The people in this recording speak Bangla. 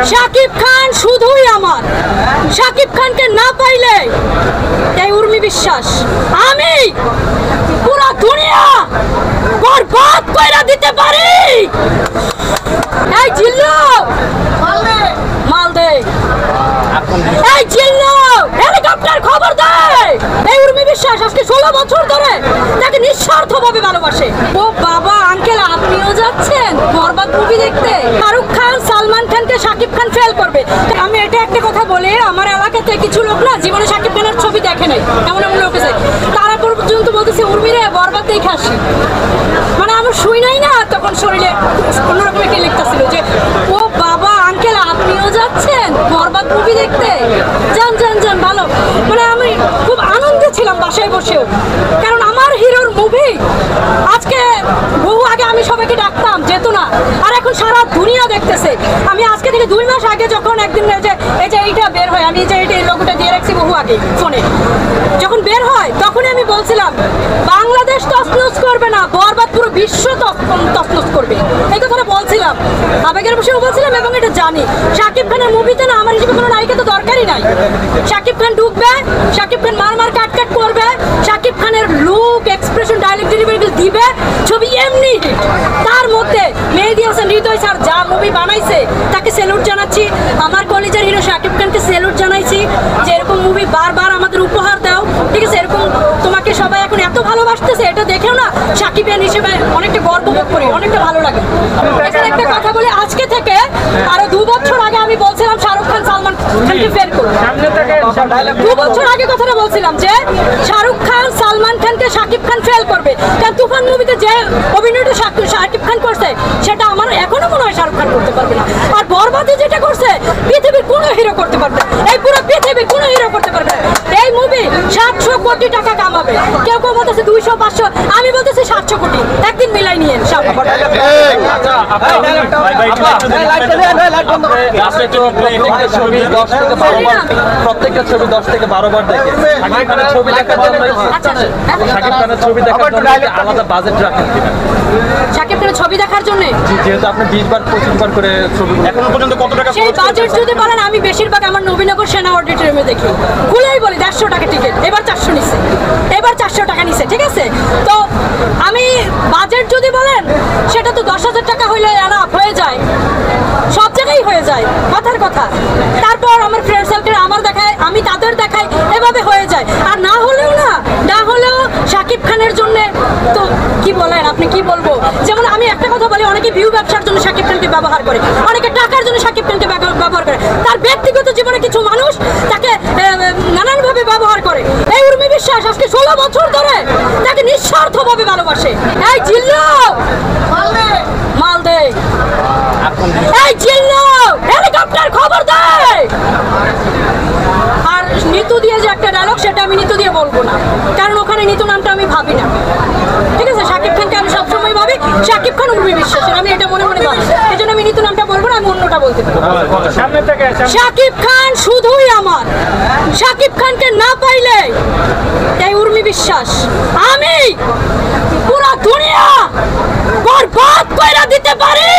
শাকিব খান শুধুই আমার। শাকিব খানকে না পাইলে এই উর্মি বিশ্বাস আমি পুরো দুনিয়া বরবাদ কইরা দিতে পারি। এই জিল্লু মাল দে, এই জিল্লু হেলিকপ্টার খবর দে। এই উর্মি বিশ্বাস আজকে 16 বছর ধরে তাকে নিঃস্বার্থভাবে ভালোবাসে। ও বাবা আঙ্কেল আপনিও যাচ্ছেন বরবাদ মুভি দেখতে? শাহরুখ খান সালমান খানকে শাকিব খান ফেল করবে। আমি এটা একটা কথা বলি, আমার এলাকাতে কিছু লোক না জীবনে শাকিব খানের ছবি দেখে নাই, এমন এমন লোক আছে, তারা পর্যন্ত বলতেছে উর্মিরে বরবাদ দেখে আসি। মানে আমার শুই নাই না, তখন শরীরে অন্যরকম একটা লিখতেছিল যে ও বাবা আঙ্কেল আপনিও যাচ্ছেন বরবাদ মুভি দেখতে? যান যান যান ভালো। মানে আমি খুব আনন্দে ছিলাম বাসায় বসেও, কারণ আমার হিরোর মুভি আজকে বহু আগে আমি সবাইকে ডাকতাম যেত না, আর এখন সারা দুনিয়া দেখতেছে। আমি আজকে থেকে 2 মাস আগে যখন একদিন এই যে এইটা বের হয়, আমি যে এই লোগোটা দিয়ে রাখছি বহু আগে ফোনে, যখন বের হয় তখনই আমি বলছিলাম বাংলাদেশ তছনছ করবে না, বরবাদ পুরো বিশ্ব তছনছ করবে, এই কথাটা বলছিলাম, আবেগের বসেও বলছিলাম এবং এটা জানি। শাকিব খানের মুভিতে না আমার হিসেবে কোনো নায়িকা তো দরকারই নাই। শাকিব খান ঢুকবে, শাকিব খান মার কাট কাট করবে, শাকিব খানের লুক এক্সপ্রেশন ডায়লগ ডেলিভারি দিবে, ছবি এমনি হিট। তার মধ্যে মেহেদী হাসান হৃদয় স্যার যা মুভি বানাইছে তাকে স্যালুট জানাচ্ছি। আমার কলেজের হিরো শাকিব খানকে স্যালুট জানাইছি যে এরকম মুভি বারবার আমাদের উপহার দাও, ঠিক আছে? এরকম তোমাকে সবাই এখন এত ভালোবাসতেছে, এটা দেখেও না শাকিবিয়ান হিসেবে অনেকটা গর্ববোধ করি, অনেকটা ভালো লাগে। এখানে একটা কথা বলে, আজকে থেকে আরো 2 বছর আগে আমি বলছিলাম শাহরুখ খান সালমান খানকে ফেল করবে। 2 বছর আগে কথাটা বলছিলাম যে শাহরুখ খান সালমান খানকে শাকিব খান ফেল করবে, কারণ তুফান মুভিতে যে অভিনয়টা শাকিব খান করছে সেটা আমার এখনো মনে হয় শাহরুখ খান করতে পারবে না। আর বরবাদে যেটা করছে পৃথিবীর কোনো হিরো করতে পারবে না, এই পুরো পৃথিবীর কোনো হিরো করতে পারবে না। এই মুভি 700 কোটি টাকা কামাবে, কেউ কেউ বলতেছে 200 500, আমি বলতেছি 700 কোটি। একদিন মিলাই নিয়ে প্রত্যেকটা ছবি 10 থেকে 12 বার দেখে শাকিব খানের ছবি দেখার জন্য শাকিব খানের ছবি দেখার জন্য আলাদা বাজেট রাখেন কিনা? শাকিব খানের ছবি দেখার জন্য যেহেতু আপনি 20 বার 25 বার করে ছবি, এখনো পর্যন্ত কত টাকা? সেই বাজেট যদি বলেন, আমি বেশিরভাগ আমার নবীনগর সেনা অডিটোরিয়ামে দেখি, খুলেই বলি 150 টাকা টিকিট, এবার 400 নিছে, এবার 400 টাকা নিছে, ঠিক আছে? তো আমি বাজেট যদি বলেন সেটা তো 10,000 টাকা হইলে এনাফ হয়ে যায়, সব জায়গায় হয়ে যায়, কথার কথা। তারপর আমার ফ্রেন্ড সার্কেল আমার দেখায়, আমি তাদের দেখাই, এভাবে হয়ে যায়। আর না হলেও শাকিব খানের জন্য তো কি বলেন, আপনি কি বলবো? যেমন আমি একটা কথা বলি, অনেকে ভিউ ব্যবসার জন্য শাকিব খানকে ব্যবহার করে, অনেকে টাকার জন্য শাকিব খানকে ব্যবহার করে, তার ব্যক্তিগত জীবনে কিছু মানুষ তাকে নানানভাবে ব্যবহার করে। এই উর্মি বিশ্বাস আজকে 16 বছর ধরে তাকে নিঃস্বার্থভাবে ভালোবাসে। এই জিল্লু মাল দে, এই জিল্লু হেলিকপ্টার খবর দে। আর নিতু দিয়ে যে একটা ডায়লগ, সেটা আমি নিতু দিয়ে বলবো না, কারণ ওখানে নিতু নামটা আমি ভাবি না, ঠিক আছে? শাকিব খানকে আমি সবসময় ভাবি শাকিব খান উর্মি বিশ্বাস, আমি এটা মনে মনে ভাবি, এই জন্য আমি নিতু নামটা বলবো না, আমি অন্যটা বলতে পারি। শাকিব খান শুধুই আমার। শাকিব খানকে না পাইলে এই উর্মি বিশ্বাস আমি পুরো দুনিয়া বরবাদ কইরা দিতে পারি।